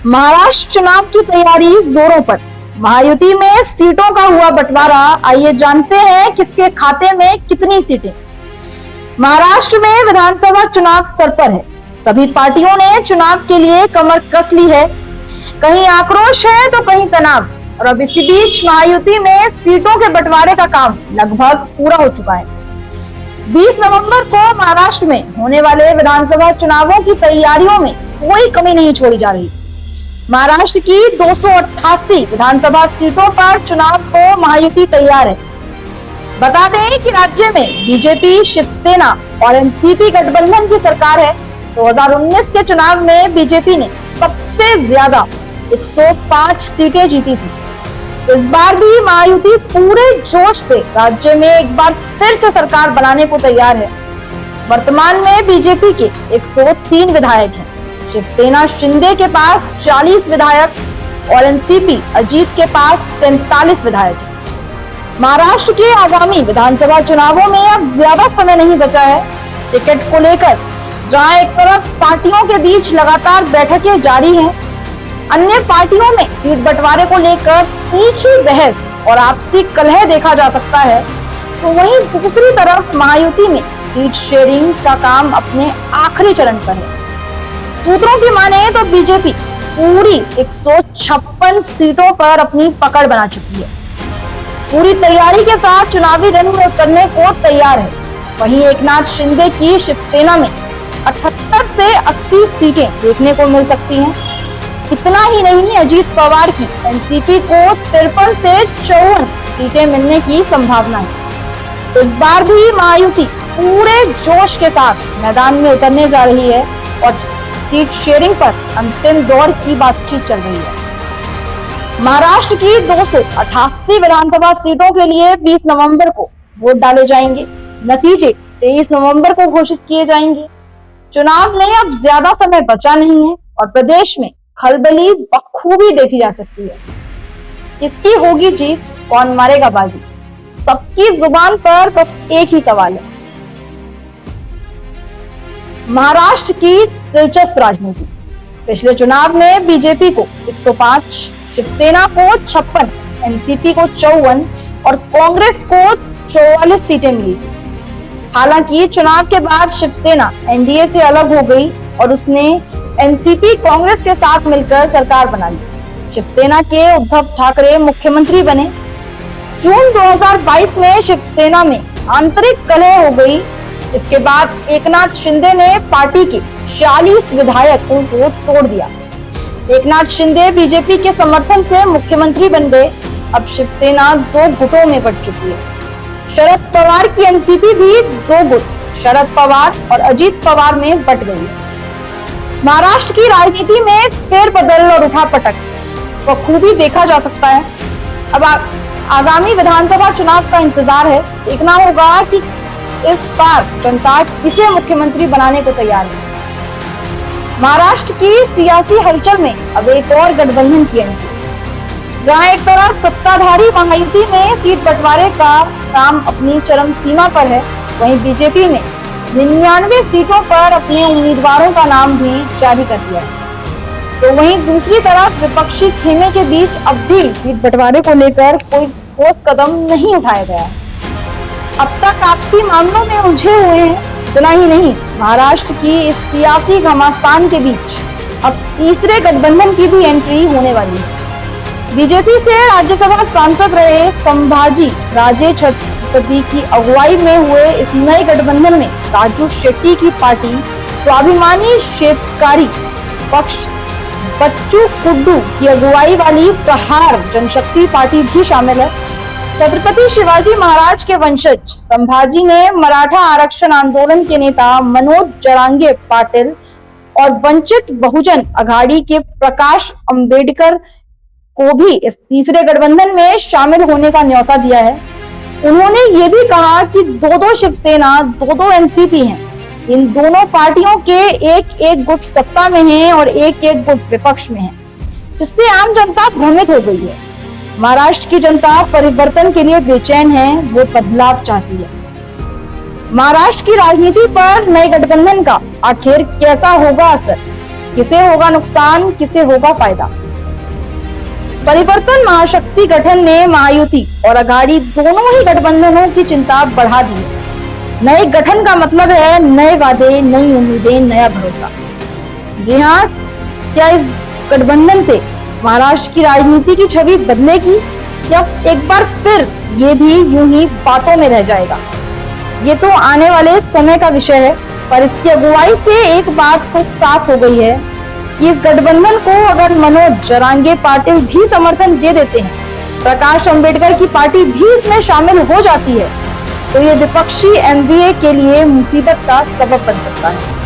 महाराष्ट्र चुनाव की तैयारी जोरों पर। महायुति में सीटों का हुआ बंटवारा। आइए जानते हैं किसके खाते में कितनी सीटें। महाराष्ट्र में विधानसभा चुनाव सर पर है। सभी पार्टियों ने चुनाव के लिए कमर कस ली है। कहीं आक्रोश है तो कहीं तनाव। और अब इसी बीच महायुति में सीटों के बंटवारे का काम लगभग पूरा हो चुका है। 20 नवंबर को महाराष्ट्र में होने वाले विधानसभा चुनावों की तैयारियों में कोई कमी नहीं छोड़ी जा रही। महाराष्ट्र की 288 विधानसभा सीटों पर चुनाव को महायुति तैयार है। बता दें कि राज्य में बीजेपी, शिवसेना और एनसीपी गठबंधन की सरकार है। 2019 के चुनाव में बीजेपी ने सबसे ज्यादा 105 सीटें जीती थी। इस बार भी महायुति पूरे जोश से राज्य में एक बार फिर से सरकार बनाने को तैयार है। वर्तमान में बीजेपी के 103 विधायक हैं। शिवसेना शिंदे के पास 40 विधायक और एनसीपी अजीत के पास 43 विधायक हैं। महाराष्ट्र के आगामी विधानसभा चुनावों में अब ज्यादा समय नहीं बचा है। टिकट को लेकर जहां एक तरफ पार्टियों के बीच लगातार बैठकें जारी हैं, अन्य पार्टियों में सीट बंटवारे को लेकर तीखी बहस और आपसी कलह देखा जा सकता है, तो वहीं दूसरी तरफ महायुति में सीट शेयरिंग का काम अपने आखिरी चरण पर है। सूत्रों की माने तो बीजेपी पूरी 156 सीटों पर अपनी पकड़ बना चुकी है। पूरी तैयारी के साथ चुनावी रण में उतरने को तैयार है। वहीं एकनाथ शिंदे की शिवसेना में 78 से 80 सीटें देखने को मिल सकती हैं। इतना ही नहीं, अजीत पवार की एनसीपी को 53 से 54 सीटें मिलने की संभावना है। इस बार भी महायुति पूरे जोश के साथ मैदान में उतरने जा रही है और सीट शेयरिंग पर अंतिम दौर की बातचीत चल रही है। महाराष्ट्र की 288 विधानसभा सीटों के लिए 20 नवंबर को वोट डाले जाएंगे। नतीजे 23 नवंबर को घोषित किए जाएंगे। चुनाव में अब ज्यादा समय बचा नहीं है और प्रदेश में खलबली बखूबी देखी जा सकती है। किसकी होगी जीत, कौन मारेगा बाजी, सबकी जुबान पर बस एक ही सवाल है। महाराष्ट्र की दिलचस्प राजनीति। पिछले चुनाव में बीजेपी को 105, शिवसेना को 56, एनसीपी को 54 और कांग्रेस को 44 सीटें मिली थी। हालांकि चुनाव के बाद शिवसेना एनडीए से अलग हो गई और उसने एनसीपी कांग्रेस के साथ मिलकर सरकार बना ली। शिवसेना के उद्धव ठाकरे मुख्यमंत्री बने। जून 2022 में शिवसेना में आंतरिक कलह हो गई। इसके बाद एकनाथ शिंदे ने पार्टी के 40 विधायकों को तोड़ दिया। एकनाथ शिंदे बीजेपी के समर्थन से मुख्यमंत्री बन गए। अब शिवसेना 2 गुटों में बंट चुकी है। शरद पवार की एनसीपी भी 2 गुट, शरद पवार और अजीत पवार में बंट गई है। महाराष्ट्र की राजनीति में फेरबदल और उठापटक बखूबी देखा जा सकता है। अब आगामी विधानसभा चुनाव का इंतजार है। देखना होगा कि इस बार जनता किसे मुख्यमंत्री बनाने को तैयार है। महाराष्ट्र की सियासी हलचल में अब एक और गठबंधन की एंट्री। जहां एक तरफ सत्ताधारी महायुति में सीट बंटवारे का काम अपनी चरम सीमा पर है, वहीं बीजेपी ने 99 सीटों पर अपने उम्मीदवारों का नाम भी जारी कर दिया है। तो वहीं दूसरी तरफ विपक्षी खेमे के बीच अब भी सीट बंटवारे को लेकर कोई ठोस कदम नहीं उठाया गया है। अब तक आपसी मामलों में उलझे हुए हैं। इतना ही नहीं, महाराष्ट्र की इस सियासी घमासान के बीच अब तीसरे गठबंधन की भी एंट्री होने वाली है। बीजेपी से राज्यसभा सांसद रहे संभाजी राजे छत्रपति की अगुवाई में हुए इस नए गठबंधन में राजू शेट्टी की पार्टी, स्वाभिमानी शेतकारी पक्ष बच्चू कुड्डू की अगुवाई वाली प्रहार जनशक्ति पार्टी भी शामिल है। छत्रपति शिवाजी महाराज के वंशज संभाजी ने मराठा आरक्षण आंदोलन के नेता मनोज जरांगे पाटिल और वंचित बहुजन अघाड़ी के प्रकाश अंबेडकर को भी इस तीसरे गठबंधन में शामिल होने का न्योता दिया है। उन्होंने ये भी कहा कि 2-2 शिवसेना, 2-2 एनसीपी हैं। इन दोनों पार्टियों के एक गुट सत्ता में हैं और एक गुट विपक्ष में है, जिससे आम जनता भ्रमित हो गई है। महाराष्ट्र की जनता परिवर्तन के लिए बेचैन है, वो बदलाव चाहती है। महाराष्ट्र की राजनीति पर नए गठबंधन का आखिर कैसा होगा असर, किसे होगा नुकसान, किसे होगा फायदा। परिवर्तन महाशक्ति गठन ने महायुति और अघाड़ी दोनों ही गठबंधनों की चिंता बढ़ा दी है। नए गठन का मतलब है नए वादे, नई उम्मीदें, नया भरोसा। जी हाँ, क्या इस गठबंधन से महाराष्ट्र की राजनीति की छवि बदलेगी या एक बार फिर ये भी यूं ही बातों में रह जाएगा? ये तो आने वाले समय का विषय है, पर इसकी अगुवाई से एक बात तो साफ हो गई है कि इस गठबंधन को अगर मनोज जरांगे पाटिल भी समर्थन दे देते हैं, प्रकाश अंबेडकर की पार्टी भी इसमें शामिल हो जाती है, तो ये विपक्षी एनडीए के लिए मुसीबत का सबब बन सकता है।